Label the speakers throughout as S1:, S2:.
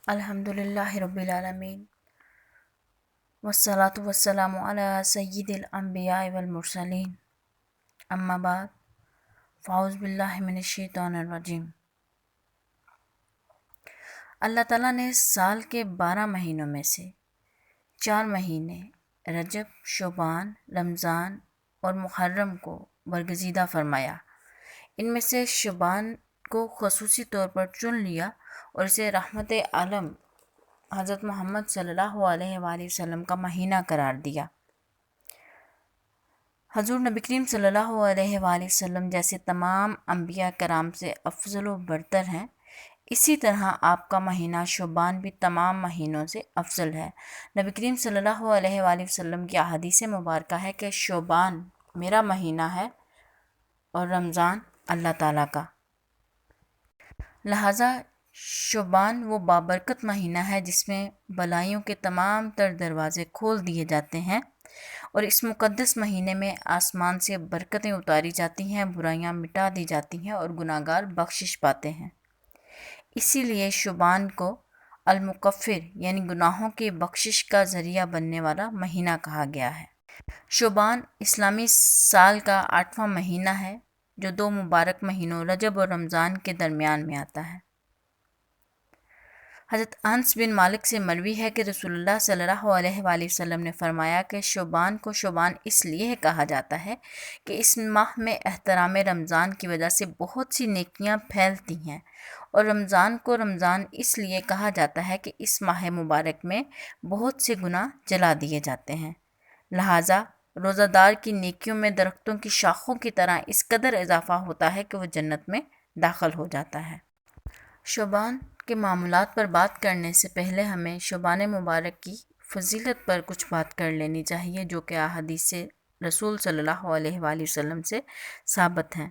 S1: الحمدللہ رب العالمین والصلاة والسلام علی سید الانبیاء والمرسلین اما بعد فاعوذ باللہ من الشیطان الرجیم۔ اللہ تعالیٰ نے سال کے 12 مہینوں میں سے 4 مہینے رجب، شعبان، رمضان اور محرم کو برگزیدہ فرمایا۔ ان میں سے شعبان کو خصوصی طور پر چن لیا اور اسے رحمت عالم حضرت محمد صلی اللہ علیہ وآلہ وسلم کا مہینہ قرار دیا۔ حضور نبی کریم صلی اللہ علیہ وآلہ وسلم جیسے تمام انبیاء کرام سے افضل و برتر ہیں، اسی طرح آپ کا مہینہ شعبان بھی تمام مہینوں سے افضل ہے۔ نبی کریم صلی اللہ علیہ وآلہ وسلم کی احادیث مبارکہ ہے کہ شعبان میرا مہینہ ہے اور رمضان اللہ تعالیٰ کا، لہٰذا شعبان وہ بابرکت مہینہ ہے جس میں بلائیوں کے تمام تر دروازے کھول دیے جاتے ہیں، اور اس مقدس مہینے میں آسمان سے برکتیں اتاری جاتی ہیں، برائیاں مٹا دی جاتی ہیں اور گناہگار بخشش پاتے ہیں۔ اسی لیے شعبان کو المکفر یعنی گناہوں کی بخشش کا ذریعہ بننے والا مہینہ کہا گیا ہے۔ شعبان اسلامی سال کا 8واں مہینہ ہے جو 2 مبارک مہینوں رجب اور رمضان کے درمیان میں آتا ہے۔ حضرت انس بن مالک سے مروی ہے کہ رسول اللہ صلی اللہ علیہ وآلہ وسلم نے فرمایا کہ شعبان کو شعبان اس لیے کہا جاتا ہے کہ اس ماہ میں احترام رمضان کی وجہ سے بہت سی نیکیاں پھیلتی ہیں، اور رمضان کو رمضان اس لیے کہا جاتا ہے کہ اس ماہ مبارک میں بہت سے گناہ جلا دیے جاتے ہیں، لہٰذا روزہ دار کی نیکیوں میں درختوں کی شاخوں کی طرح اس قدر اضافہ ہوتا ہے کہ وہ جنت میں داخل ہو جاتا ہے۔ شعبان کے معمولات پر بات کرنے سے پہلے ہمیں شعبان مبارک کی فضیلت پر کچھ بات کر لینی چاہیے جو کہ احادیث رسول صلی اللہ علیہ وآلہ وسلم سے ثابت ہیں۔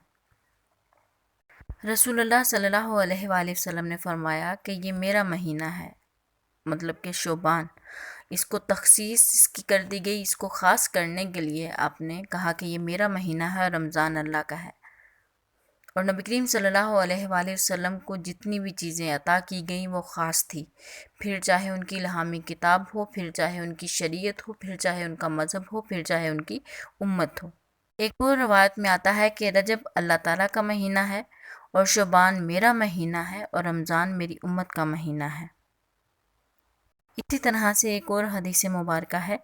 S1: رسول اللہ صلی اللہ علیہ وآلہ وسلم نے فرمایا کہ یہ میرا مہینہ ہے، مطلب کہ شعبان، اس کو تخصیص اس کی کر دی گئی، اس کو خاص کرنے کے لیے آپ نے کہا کہ یہ میرا مہینہ ہے اور رمضان اللہ کا ہے۔ اور نبی کریم صلی اللہ علیہ وآلہ وسلم کو جتنی بھی چیزیں عطا کی گئیں وہ خاص تھی، پھر چاہے ان کی الہامی کتاب ہو، پھر چاہے ان کی شریعت ہو، پھر چاہے ان کا مذہب ہو، پھر چاہے ان کی امت ہو۔ ایک اور روایت میں آتا ہے کہ رجب اللہ تعالیٰ کا مہینہ ہے اور شعبان میرا مہینہ ہے اور رمضان میری امت کا مہینہ ہے۔ اسی طرح سے ایک اور حدیث مبارکہ ہے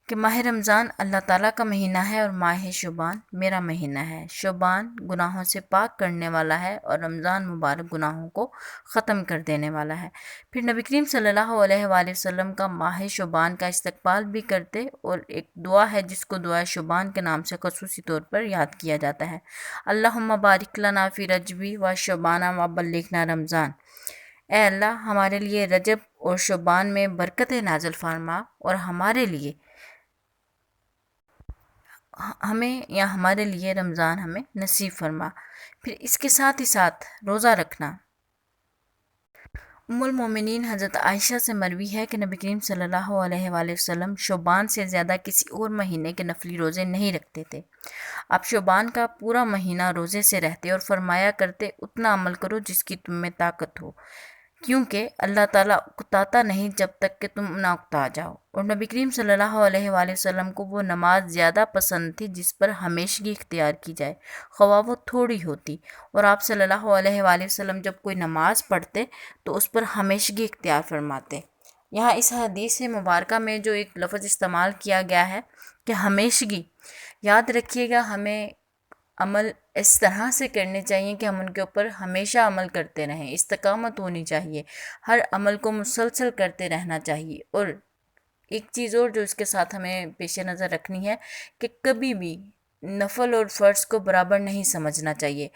S1: کہ ماہ رمضان اللہ تعالیٰ کا مہینہ ہے اور ماہ شعبان میرا مہینہ ہے۔ شعبان گناہوں سے پاک کرنے والا ہے اور رمضان مبارک گناہوں کو ختم کر دینے والا ہے۔ پھر نبی کریم صلی اللہ علیہ وآلہ وسلم کا ماہ شعبان کا استقبال بھی کرتے، اور ایک دعا ہے جس کو دعا شعبان کے نام سے خصوصی طور پر یاد کیا جاتا ہے، اللہم بارک لنا فی رجبی و شعبان و بلغنا رمضان۔ اے اللہ ہمارے لیے رجب اور شعبان میں برکتیں نازل فرما اور ہمارے لیے رمضان ہمیں نصیب فرما۔ پھر اس کے ساتھ ہی ساتھ روزہ رکھنا۔ ام المومنین حضرت عائشہ سے مروی ہے کہ نبی کریم صلی اللہ علیہ وآلہ وسلم شعبان سے زیادہ کسی اور مہینے کے نفلی روزے نہیں رکھتے تھے۔ آپ شعبان کا پورا مہینہ روزے سے رہتے اور فرمایا کرتے اتنا عمل کرو جس کی تم میں طاقت ہو، کیونکہ اللہ تعالیٰ اکتاتا نہیں جب تک کہ تم نہ اکتا جاؤ۔ اور نبی کریم صلی اللہ علیہ وآلہ وسلم کو وہ نماز زیادہ پسند تھی جس پر ہمیشگی اختیار کی جائے، خواہ وہ تھوڑی ہوتی، اور آپ صلی اللہ علیہ وآلہ وسلم جب کوئی نماز پڑھتے تو اس پر ہمیشگی اختیار فرماتے۔ یہاں اس حدیث مبارکہ میں جو ایک لفظ استعمال کیا گیا ہے کہ ہمیشگی، یاد رکھیے گا ہمیں عمل اس طرح سے کرنے چاہیے کہ ہم ان کے اوپر ہمیشہ عمل کرتے رہیں، استقامت ہونی چاہیے، ہر عمل کو مسلسل کرتے رہنا چاہیے۔ اور ایک چیز اور جو اس کے ساتھ ہمیں پیش نظر رکھنی ہے کہ کبھی بھی نفل اور فرض کو برابر نہیں سمجھنا چاہیے۔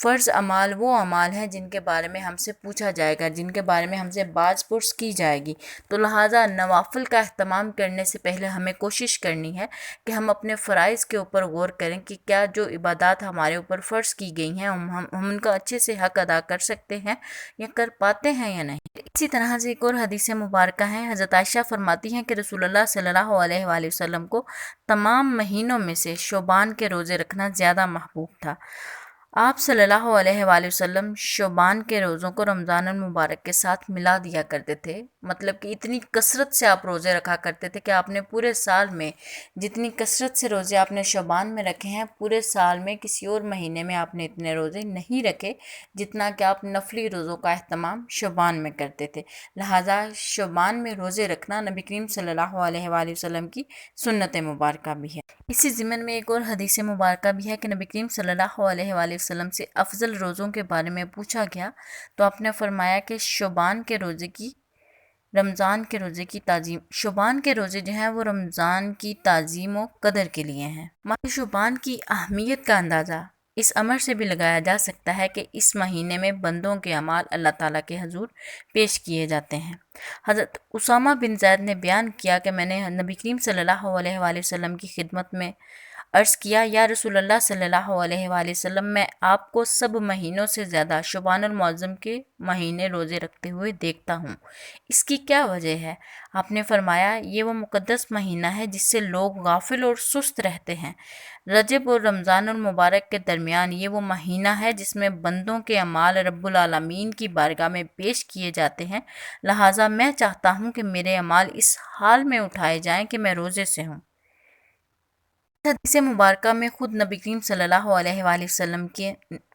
S1: فرض اعمال وہ اعمال ہیں جن کے بارے میں ہم سے پوچھا جائے گا، جن کے بارے میں ہم سے باز پرس کی جائے گی، تو لہٰذا نوافل کا اہتمام کرنے سے پہلے ہمیں کوشش کرنی ہے کہ ہم اپنے فرائض کے اوپر غور کریں کہ کیا جو عبادات ہمارے اوپر فرض کی گئی ہیں ہم ان کا اچھے سے حق ادا کر سکتے ہیں یا کر پاتے ہیں یا نہیں۔ اسی طرح سے ایک اور حدیث مبارکہ ہے، حضرت عائشہ فرماتی ہیں کہ رسول اللہ صلی اللہ علیہ وآلہ وسلم کو تمام مہینوں میں سے شعبان کے روزے رکھنا زیادہ محبوب تھا۔ آپ صلی اللہ علیہ وآلہ وسلم شعبان کے روزوں کو رمضان المبارک کے ساتھ ملا دیا کرتے تھے، مطلب کہ اتنی کثرت سے آپ روزے رکھا کرتے تھے کہ آپ نے پورے سال میں جتنی کثرت سے روزے آپ نے شعبان میں رکھے ہیں، پورے سال میں کسی اور مہینے میں آپ نے اتنے روزے نہیں رکھے جتنا کہ آپ نفلی روزوں کا اہتمام شعبان میں کرتے تھے۔ لہٰذا شعبان میں روزے رکھنا نبی کریم صلی اللہ علیہ وآلہ وسلم کی سنت مبارکہ بھی ہے۔ اسی ضمن میں ایک اور حدیث مبارکہ بھی ہے کہ نبی کریم صلی اللہ علیہ وآلہ وسلم سے افضل روزوں کے بارے میں پوچھا گیا تو آپ نے فرمایا کہ شعبان کے روزے کی رمضان کے روزے کی تعظیم، شعبان کے روزے جو ہیں وہ رمضان کی تعظیم و قدر کے لیے ہیں۔ ماہ شعبان کی اہمیت کا اندازہ اس امر سے بھی لگایا جا سکتا ہے کہ اس مہینے میں بندوں کے اعمال اللہ تعالیٰ کے حضور پیش کیے جاتے ہیں۔ حضرت اسامہ بن زید نے بیان کیا کہ میں نے نبی کریم صلی اللہ علیہ وآلہ وسلم کی خدمت میں عرض کیا، یا رسول اللہ صلی اللہ علیہ وآلہ وسلم، میں آپ کو سب مہینوں سے زیادہ شعبان المعظم کے مہینے روزے رکھتے ہوئے دیکھتا ہوں، اس کی کیا وجہ ہے؟ آپ نے فرمایا، یہ وہ مقدس مہینہ ہے جس سے لوگ غافل اور سست رہتے ہیں۔ رجب اور رمضان المبارک کے درمیان یہ وہ مہینہ ہے جس میں بندوں کے اعمال رب العالمین کی بارگاہ میں پیش کیے جاتے ہیں، لہٰذا میں چاہتا ہوں کہ میرے اعمال اس حال میں اٹھائے جائیں کہ میں روزے سے ہوں۔ حدیث مبارکہ میں خود نبی کریم صلی اللہ علیہ وآلہ وسلم کے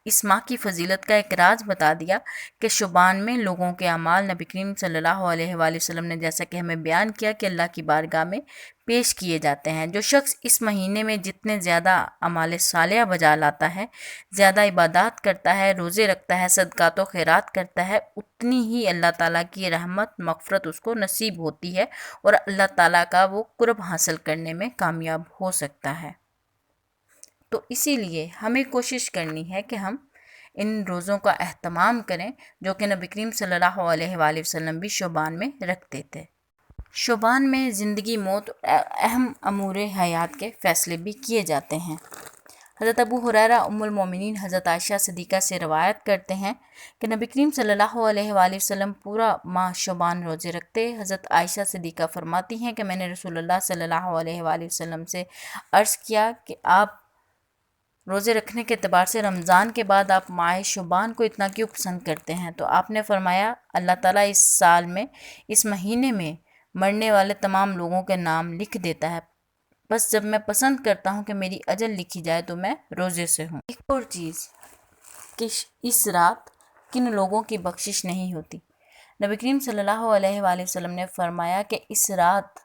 S1: اس ماہ کی فضیلت کا ایک راز بتا دیا کہ شعبان میں لوگوں کے اعمال نبی کریم صلی اللہ علیہ وآلہ وسلم نے جیسا کہ ہمیں بیان کیا کہ اللہ کی بارگاہ میں پیش کیے جاتے ہیں۔ جو شخص اس مہینے میں جتنے زیادہ اعمال صالحہ بجا لاتا ہے، زیادہ عبادات کرتا ہے، روزے رکھتا ہے، صدقات و خیرات کرتا ہے، اتنی ہی اللہ تعالیٰ کی رحمت مغفرت اس کو نصیب ہوتی ہے اور اللہ تعالیٰ کا وہ قرب حاصل کرنے میں کامیاب ہو سکتا ہے۔ تو اسی لیے ہمیں کوشش کرنی ہے کہ ہم ان روزوں کا اہتمام کریں جو کہ نبی کریم صلی اللہ علیہ وآلہ وسلم بھی شعبان میں رکھتے تھے۔ شعبان میں زندگی موت اہم امور حیات کے فیصلے بھی کیے جاتے ہیں۔ حضرت ابو ہریرہ ام المومنین حضرت عائشہ صدیقہ سے روایت کرتے ہیں کہ نبی کریم صلی اللہ علیہ وآلہ وسلم پورا ماہ شعبان روزے رکھتے۔ حضرت عائشہ صدیقہ فرماتی ہیں کہ میں نے رسول اللہ صلی اللہ علیہ وآلہ وسلم سے عرض کیا کہ آپ روزے رکھنے کے اعتبار سے رمضان کے بعد آپ ماہ شعبان کو اتنا کیوں پسند کرتے ہیں؟ تو آپ نے فرمایا، اللہ تعالیٰ اس سال میں اس مہینے میں مرنے والے تمام لوگوں کے نام لکھ دیتا ہے، بس جب میں پسند کرتا ہوں کہ میری اجل لکھی جائے تو میں روزے سے ہوں۔ ایک اور چیز کہ اس رات کن لوگوں کی بخشش نہیں ہوتی۔ نبی کریم صلی اللہ علیہ وآلہ وسلم نے فرمایا کہ اس رات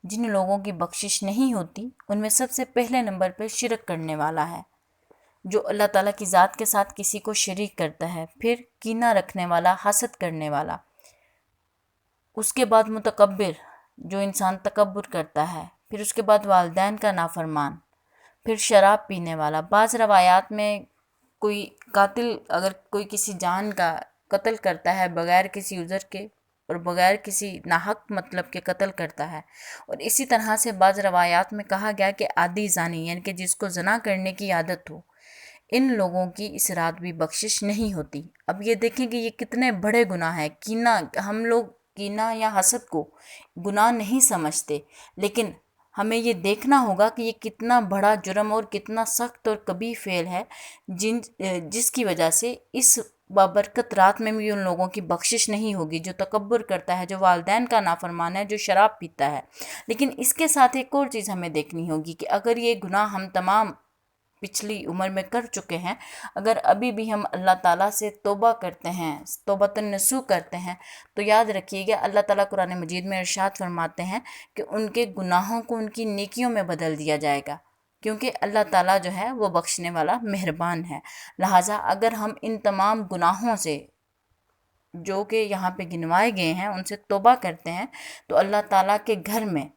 S1: جن لوگوں کی بخشش نہیں ہوتی ان میں سب سے پہلے نمبر پہ شرک کرنے والا ہے، جو اللہ تعالیٰ کی ذات کے ساتھ کسی کو شریک کرتا ہے، پھر کینہ رکھنے والا، حسد کرنے والا، اس کے بعد متکبر جو انسان تکبر کرتا ہے، پھر اس کے بعد والدین کا نافرمان، پھر شراب پینے والا۔ بعض روایات میں کوئی قاتل اگر کوئی کسی جان کا قتل کرتا ہے بغیر کسی عذر کے اور بغیر کسی ناحق مطلب کے قتل کرتا ہے، اور اسی طرح سے بعض روایات میں کہا گیا کہ عادی زانی یعنی کہ جس کو زنا کرنے کی عادت ہو، ان لوگوں کی اس رات بھی بخشش نہیں ہوتی۔ اب یہ دیکھیں کہ یہ کتنے بڑے گناہ ہیں۔ کینہ، ہم لوگ کینہ یا حسد کو گناہ نہیں سمجھتے، لیکن ہمیں یہ دیکھنا ہوگا کہ یہ کتنا بڑا جرم اور کتنا سخت اور قبیح فعل ہے جس کی وجہ سے اس بابرکت رات میں بھی ان لوگوں کی بخشش نہیں ہوگی جو تکبر کرتا ہے، جو والدین کا نافرمان ہے، جو شراب پیتا ہے۔ لیکن اس کے ساتھ ایک اور چیز ہمیں دیکھنی ہوگی کہ اگر یہ گناہ ہم تمام پچھلی عمر میں کر چکے ہیں، اگر ابھی بھی ہم اللہ تعالیٰ سے توبہ کرتے ہیں، توبۃ النصوح کرتے ہیں، تو یاد رکھیے گا اللہ تعالیٰ قرآن مجید میں ارشاد فرماتے ہیں کہ ان کے گناہوں کو ان کی نیکیوں میں بدل دیا جائے گا، کیونکہ اللہ تعالیٰ جو ہے وہ بخشنے والا مہربان ہے۔ لہٰذا اگر ہم ان تمام گناہوں سے جو کہ یہاں پہ گنوائے گئے ہیں ان سے توبہ کرتے ہیں تو اللہ تعالیٰ کے گھر میں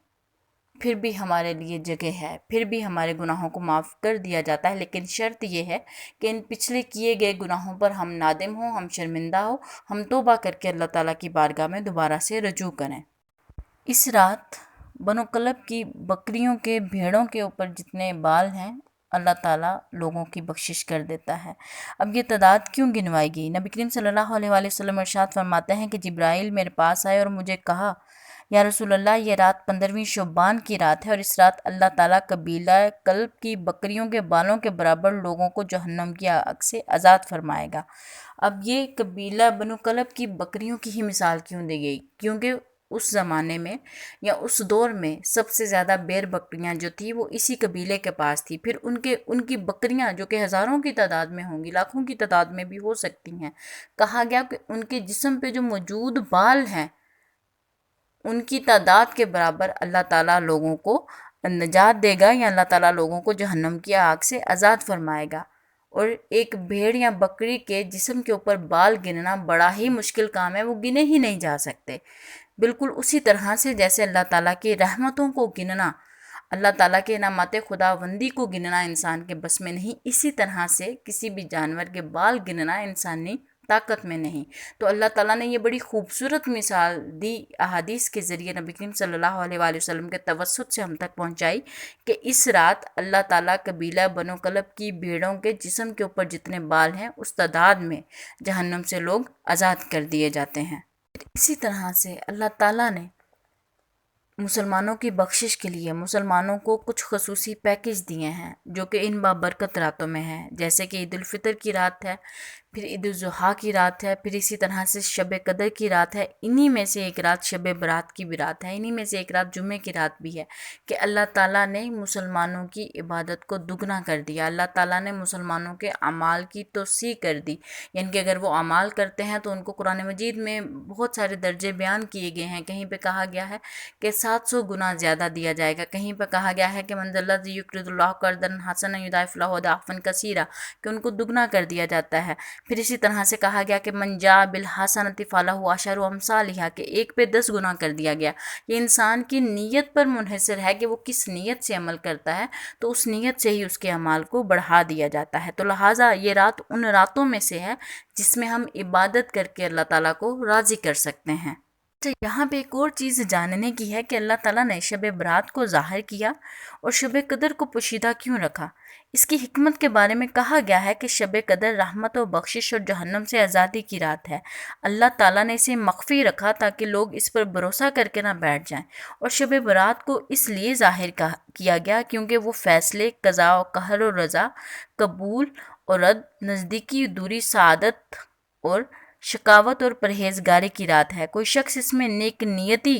S1: پھر بھی ہمارے لیے جگہ ہے، پھر بھی ہمارے گناہوں کو معاف کر دیا جاتا ہے، لیکن شرط یہ ہے کہ ان پچھلے کیے گئے گناہوں پر ہم نادم ہوں، ہم شرمندہ ہوں، ہم توبہ کر کے اللہ تعالیٰ کی بارگاہ میں دوبارہ سے رجوع کریں۔ اس رات بنو کلب کی بکریوں کے، بھیڑوں کے اوپر جتنے بال ہیں اللہ تعالیٰ لوگوں کی بخشش کر دیتا ہے۔ اب یہ تعداد کیوں گنوائی گئی؟ نبی کریم صلی اللہ علیہ وآلہ وسلم ارشاد فرماتے ہیں کہ جبرائیل میرے پاس آئے اور مجھے کہا یا رسول اللہ یہ رات 15ویں شعبان کی رات ہے اور اس رات اللہ تعالیٰ قبیلہ کلب کی بکریوں کے بالوں کے برابر لوگوں کو جہنم کی آگ سے آزاد فرمائے گا۔ اب یہ قبیلہ بنو کلب کی بکریوں کی ہی مثال کیوں دی گئی؟ کیونکہ اس زمانے میں یا اس دور میں سب سے زیادہ بیر بکریاں جو تھی وہ اسی قبیلے کے پاس تھی۔ پھر ان کی بکریاں جو کہ ہزاروں کی تعداد میں ہوں گی، لاکھوں کی تعداد میں بھی ہو سکتی ہیں، کہا گیا کہ ان کے جسم پہ جو موجود بال ہیں ان کی تعداد کے برابر اللہ تعالیٰ لوگوں کو نجات دے گا، یا اللہ تعالیٰ لوگوں کو جہنم کی آگ سے آزاد فرمائے گا۔ اور ایک بھیڑ یا بکری کے جسم کے اوپر بال گننا بڑا ہی مشکل کام ہے، وہ گنے ہی نہیں جا سکتے۔ بالکل اسی طرح سے جیسے اللہ تعالیٰ کی رحمتوں کو گننا، اللہ تعالیٰ کے انعامات خداوندی کو گننا انسان کے بس میں نہیں، اسی طرح سے کسی بھی جانور کے بال گننا انسانی طاقت میں نہیں۔ تو اللہ تعالیٰ نے یہ بڑی خوبصورت مثال دی احادیث کے ذریعے نبی کریم صلی اللہ علیہ وآلہ وسلم کے توسط سے ہم تک پہنچائی کہ اس رات اللہ تعالیٰ قبیلہ بنو کلب کی بھیڑوں کے جسم کے اوپر جتنے بال ہیں اس تعداد میں جہنم سے لوگ آزاد کر دیے جاتے ہیں۔ اسی طرح سے اللہ تعالیٰ نے مسلمانوں کی بخشش کے لیے مسلمانوں کو کچھ خصوصی پیکج دیے ہیں جو کہ ان بابرکت راتوں میں ہیں، جیسے کہ عید الفطر کی رات ہے، پھر عید الاضحیٰ کی رات ہے، پھر اسی طرح سے شب قدر کی رات ہے، انہی میں سے ایک رات شب برات کی بھی رات ہے، انہی میں سے ایک رات جمعے کی رات بھی ہے کہ اللہ تعالیٰ نے مسلمانوں کی عبادت کو دگنا کر دیا، اللہ تعالیٰ نے مسلمانوں کے اعمال کی توسیع کر دی، یعنی کہ اگر وہ اعمال کرتے ہیں تو ان کو قرآن مجید میں بہت سارے درجے بیان کیے گئے ہیں۔ کہیں پہ کہا گیا ہے کہ 700 گنا زیادہ دیا جائے گا، کہیں پہ کہا گیا ہے کہ من ذا الذی یقرض اللہ قرضا حسنا یضاعف لہ اضعافا کثیرا، کہ ان کو دگنا کر دیا جاتا ہے۔ پھر اسی طرح سے کہا گیا کہ من جاء بالحسنۃ فلہ عشر امثالھا، کہ ایک پہ 10 گنا کر دیا گیا۔ یہ انسان کی نیت پر منحصر ہے کہ وہ کس نیت سے عمل کرتا ہے، تو اس نیت سے ہی اس کے اعمال کو بڑھا دیا جاتا ہے۔ تو لہٰذا یہ رات ان راتوں میں سے ہے جس میں ہم عبادت کر کے اللہ تعالیٰ کو راضی کر سکتے ہیں۔ یہاں پہ ایک اور چیز جاننے کی ہے کہ اللہ تعالیٰ نے شب برات کو ظاہر کیا اور شب قدر کو پوشیدہ کیوں رکھا۔ اس کی حکمت کے بارے میں کہا گیا ہے کہ شب قدر رحمت و بخشش اور جہنم سے آزادی کی رات ہے۔ اللہ تعالیٰ نے اسے مخفی رکھا تاکہ لوگ اس پر بھروسہ کر کے نہ بیٹھ جائیں، اور شب برات کو اس لیے ظاہر کیا گیا کیونکہ وہ فیصلے، قضاء و قہر و رضا، قبول اور رد، نزدیکی دوری، سعادت اور شقاوت اور پرہیزگاری کی رات ہے۔ کوئی شخص اس میں نیک نیتی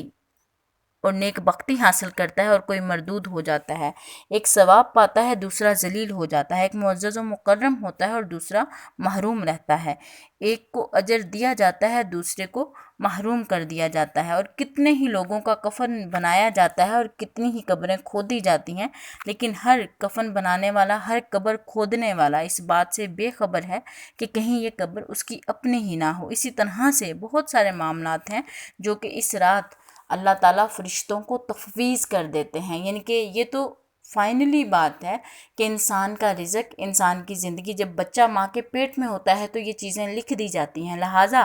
S1: اور نیک بختی حاصل کرتا ہے اور کوئی مردود ہو جاتا ہے، ایک ثواب پاتا ہے، دوسرا ذلیل ہو جاتا ہے، ایک معزز و مکرم ہوتا ہے اور دوسرا محروم رہتا ہے، ایک کو اجر دیا جاتا ہے، دوسرے کو محروم کر دیا جاتا ہے، اور کتنے ہی لوگوں کا کفن بنایا جاتا ہے اور کتنی ہی قبریں کھودی جاتی ہیں، لیکن ہر کفن بنانے والا، ہر قبر کھودنے والا اس بات سے بے خبر ہے کہ کہیں یہ قبر اس کی اپنی ہی نہ ہو۔ اسی طرح سے بہت سارے معاملات ہیں جو کہ اس رات اللہ تعالیٰ فرشتوں کو تفویض کر دیتے ہیں، یعنی کہ یہ تو فائنلی بات ہے کہ انسان کا رزق، انسان کی زندگی، جب بچہ ماں کے پیٹ میں ہوتا ہے تو یہ چیزیں لکھ دی جاتی ہیں، لہٰذا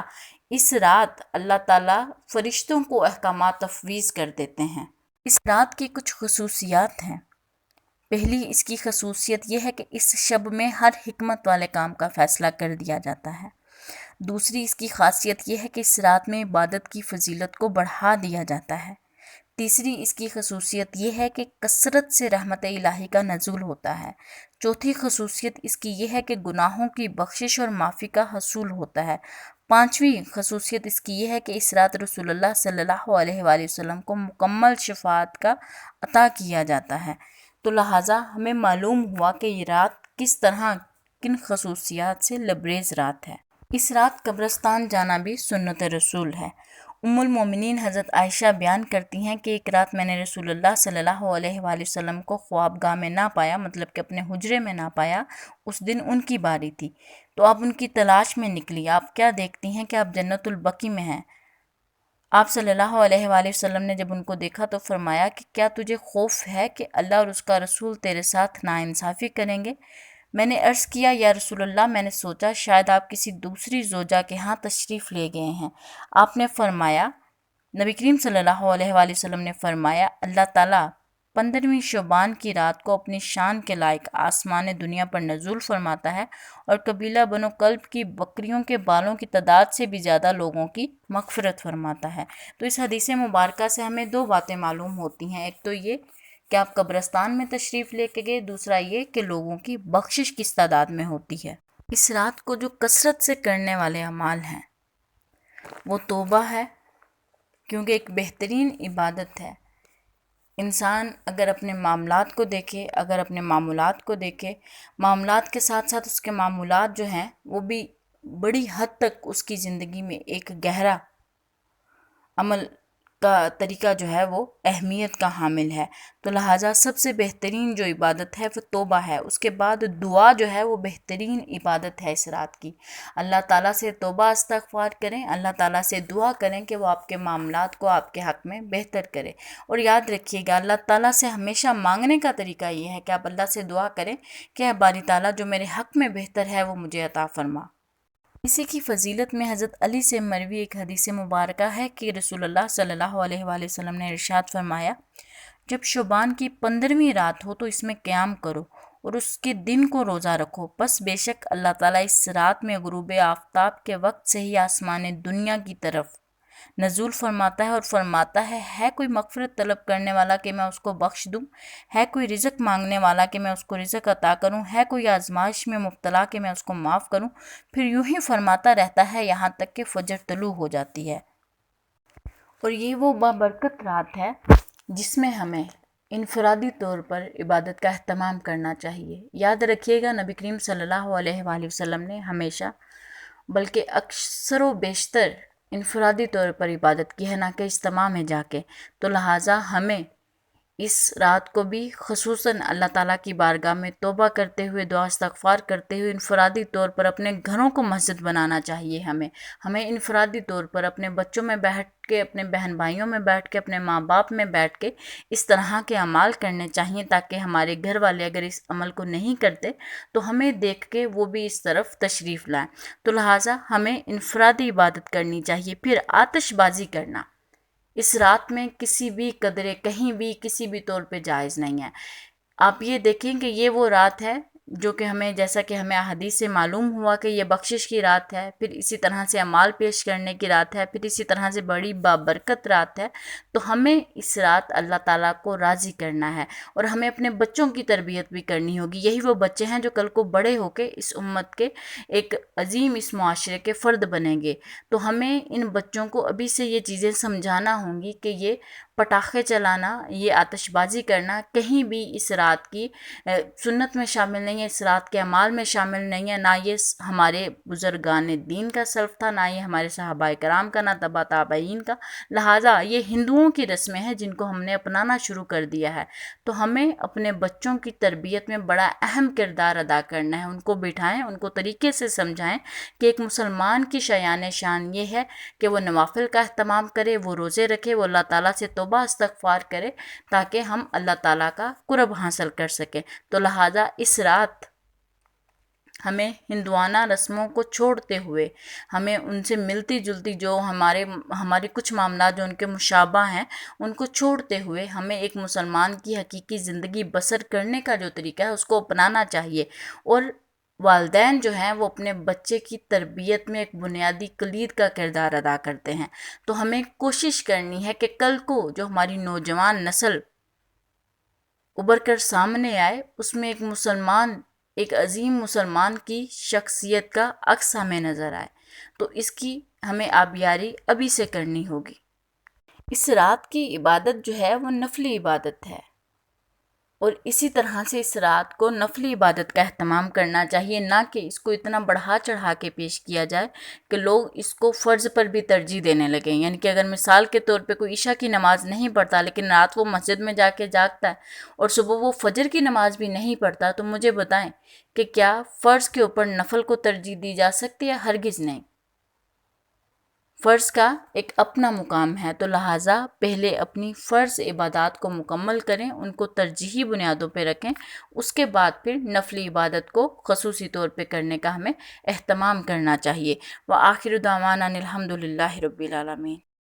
S1: اس رات اللہ تعالیٰ فرشتوں کو احکامات تفویض کر دیتے ہیں۔ اس رات کی کچھ خصوصیات ہیں۔ پہلی اس کی خصوصیت یہ ہے کہ اس شب میں ہر حکمت والے کام کا فیصلہ کر دیا جاتا ہے۔ دوسری اس کی خاصیت یہ ہے کہ اس رات میں عبادت کی فضیلت کو بڑھا دیا جاتا ہے۔ تیسری اس کی خصوصیت یہ ہے کہ کثرت سے رحمت الہی کا نزول ہوتا ہے۔ چوتھی خصوصیت اس کی یہ ہے کہ گناہوں کی بخشش اور معافی کا حصول ہوتا ہے۔ پانچویں خصوصیت اس کی یہ ہے کہ اس رات رسول اللہ صلی اللہ علیہ وآلہ وسلم کو مکمل شفاعت کا عطا کیا جاتا ہے۔ تو لہٰذا ہمیں معلوم ہوا کہ یہ رات کس طرح کن خصوصیات سے لبریز رات ہے۔ اس رات قبرستان جانا بھی سنت رسول ہے۔ ام المومنین حضرت عائشہ بیان کرتی ہیں کہ ایک رات میں نے رسول اللہ صلی اللہ علیہ وآلہ وسلم کو خوابگاہ میں نہ پایا، مطلب کہ اپنے حجرے میں نہ پایا، اس دن ان کی باری تھی، تو آپ ان کی تلاش میں نکلی۔ آپ کیا دیکھتی ہیں کہ آپ جنت البقیع میں ہیں۔ آپ صلی اللہ علیہ وآلہ وسلم نے جب ان کو دیکھا تو فرمایا کہ کیا تجھے خوف ہے کہ اللہ اور اس کا رسول تیرے ساتھ ناانصافی کریں گے؟ میں نے عرض کیا یا رسول اللہ، میں نے سوچا شاید آپ کسی دوسری زوجہ کے ہاں تشریف لے گئے ہیں۔ آپ نے فرمایا، نبی کریم صلی اللہ علیہ وآلہ وسلم نے فرمایا، اللہ تعالیٰ 15ویں شعبان کی رات کو اپنی شان کے لائق آسمان دنیا پر نزول فرماتا ہے اور قبیلہ بنو کلب کی بکریوں کے بالوں کی تعداد سے بھی زیادہ لوگوں کی مغفرت فرماتا ہے۔ تو اس حدیث مبارکہ سے ہمیں دو باتیں معلوم ہوتی ہیں، ایک تو یہ کہ آپ قبرستان میں تشریف لے کے گئے، دوسرا یہ کہ لوگوں کی بخشش کس تعداد میں ہوتی ہے۔ اس رات کو جو کثرت سے کرنے والے اعمال ہیں وہ توبہ ہے، کیونکہ ایک بہترین عبادت ہے۔ انسان اگر اپنے معاملات کو دیکھے، اگر اپنے معمولات کو دیکھے، معاملات کے ساتھ ساتھ اس کے معمولات جو ہیں وہ بھی بڑی حد تک اس کی زندگی میں ایک گہرا عمل کا طریقہ جو ہے وہ اہمیت کا حامل ہے، تو لہٰذا سب سے بہترین جو عبادت ہے وہ توبہ ہے۔ اس کے بعد دعا جو ہے وہ بہترین عبادت ہے اس رات کی۔ اللہ تعالیٰ سے توبہ استغفار کریں، اللہ تعالیٰ سے دعا کریں کہ وہ آپ کے معاملات کو آپ کے حق میں بہتر کرے۔ اور یاد رکھیے گا، اللہ تعالیٰ سے ہمیشہ مانگنے کا طریقہ یہ ہے کہ آپ اللہ سے دعا کریں کہ اے باری تعالیٰ جو میرے حق میں بہتر ہے وہ مجھے عطا فرما۔ اسی کی فضیلت میں حضرت علی سے مروی ایک حدیث مبارکہ ہے کہ رسول اللہ صلی اللہ علیہ وآلہ وسلم نے ارشاد فرمایا، جب شعبان کی 15ویں رات ہو تو اس میں قیام کرو اور اس کے دن کو روزہ رکھو، پس بے شک اللہ تعالیٰ اس رات میں غروب آفتاب کے وقت سے ہی آسمان دنیا کی طرف نزول فرماتا ہے اور فرماتا ہے کوئی مغفرت طلب کرنے والا کہ میں اس کو بخش دوں، ہے کوئی رزق مانگنے والا کہ میں اس کو رزق عطا کروں، ہے کوئی آزمائش میں مبتلا کہ میں اس کو معاف کروں، پھر یوں ہی فرماتا رہتا ہے یہاں تک کہ فجر طلوع ہو جاتی ہے۔ اور یہ وہ بابرکت رات ہے جس میں ہمیں انفرادی طور پر عبادت کا اہتمام کرنا چاہیے۔ یاد رکھیے گا، نبی کریم صلی اللہ علیہ وآلہ وسلم نے ہمیشہ بلکہ اکثر و بیشتر انفرادی طور پر عبادت کی ہے، نہ کہ اجتماع میں جا کے، تو لہٰذا ہمیں اس رات کو بھی خصوصاً اللہ تعالیٰ کی بارگاہ میں توبہ کرتے ہوئے، دعا استغفار کرتے ہوئے انفرادی طور پر اپنے گھروں کو مسجد بنانا چاہیے۔ ہمیں انفرادی طور پر اپنے بچوں میں بیٹھ کے، اپنے بہن بھائیوں میں بیٹھ کے، اپنے ماں باپ میں بیٹھ کے اس طرح کے اعمال کرنے چاہیے تاکہ ہمارے گھر والے اگر اس عمل کو نہیں کرتے تو ہمیں دیکھ کے وہ بھی اس طرف تشریف لائیں۔ تو لہٰذا ہمیں انفرادی عبادت کرنی چاہیے۔ پھر آتش بازی کرنا اس رات میں کسی بھی قدرے، کہیں بھی، کسی بھی طور پہ جائز نہیں ہے۔ آپ یہ دیکھیں کہ یہ وہ رات ہے جو کہ ہمیں، جیسا کہ ہمیں احادیث سے معلوم ہوا کہ یہ بخشش کی رات ہے، پھر اسی طرح سے اعمال پیش کرنے کی رات ہے، پھر اسی طرح سے بڑی بابرکت رات ہے، تو ہمیں اس رات اللہ تعالیٰ کو راضی کرنا ہے اور ہمیں اپنے بچوں کی تربیت بھی کرنی ہوگی۔ یہی وہ بچے ہیں جو کل کو بڑے ہو کے اس امت کے ایک عظیم اس معاشرے کے فرد بنیں گے، تو ہمیں ان بچوں کو ابھی سے یہ چیزیں سمجھانا ہوں گی کہ یہ پٹاخے چلانا، یہ آتش بازی کرنا کہیں بھی اس رات کی سنت میں شامل نہیں ہے، اس رات کے اعمال میں شامل نہیں ہے، نہ یہ ہمارے بزرگان دین کا سلف تھا، نہ یہ ہمارے صحابہ کرام کا، نہ تبع تابعین کا۔ لہٰذا یہ ہندوؤں کی رسمیں ہیں جن کو ہم نے اپنانا شروع کر دیا ہے، تو ہمیں اپنے بچوں کی تربیت میں بڑا اہم کردار ادا کرنا ہے۔ ان کو بٹھائیں، ان کو طریقے سے سمجھائیں کہ ایک مسلمان کی شان یہ ہے کہ وہ نوافل کا اہتمام کرے، وہ روزے رکھے، وہ اللہ تعالیٰ سے توبہ استغفار کرے تاکہ ہم اللہ تعالیٰ کا قرب حاصل کر سکیں۔ تو لہٰذا اس رات ہمیں ہندوانہ رسموں کو چھوڑتے ہوئے، ہمیں ان سے ملتی جلتی جو ہمارے کچھ معاملات جو ان کے مشابہ ہیں ان کو چھوڑتے ہوئے ہمیں ایک مسلمان کی حقیقی زندگی بسر کرنے کا جو طریقہ ہے اس کو اپنانا چاہیے۔ اور والدین جو ہیں وہ اپنے بچے کی تربیت میں ایک بنیادی کلید کا کردار ادا کرتے ہیں، تو ہمیں کوشش کرنی ہے کہ کل کو جو ہماری نوجوان نسل ابھر کر سامنے آئے اس میں ایک عظیم مسلمان کی شخصیت کا عکس ہمیں نظر آئے، تو اس کی ہمیں آبیاری ابھی سے کرنی ہوگی۔ اس رات کی عبادت جو ہے وہ نفلی عبادت ہے، اور اسی طرح سے اس رات کو نفلی عبادت کا اہتمام کرنا چاہیے، نہ کہ اس کو اتنا بڑھا چڑھا کے پیش کیا جائے کہ لوگ اس کو فرض پر بھی ترجیح دینے لگیں۔ یعنی کہ اگر مثال کے طور پہ کوئی عشاء کی نماز نہیں پڑھتا لیکن رات وہ مسجد میں جا کے جاگتا ہے اور صبح وہ فجر کی نماز بھی نہیں پڑھتا، تو مجھے بتائیں کہ کیا فرض کے اوپر نفل کو ترجیح دی جا سکتی ہے؟ ہرگز نہیں۔ فرض کا ایک اپنا مقام ہے، تو لہٰذا پہلے اپنی فرض عبادات کو مکمل کریں، ان کو ترجیحی بنیادوں پہ رکھیں، اس کے بعد پھر نفلی عبادت کو خصوصی طور پہ کرنے کا ہمیں اہتمام کرنا چاہیے۔ وآخر دعوانا الحمد للہ رب العالمین۔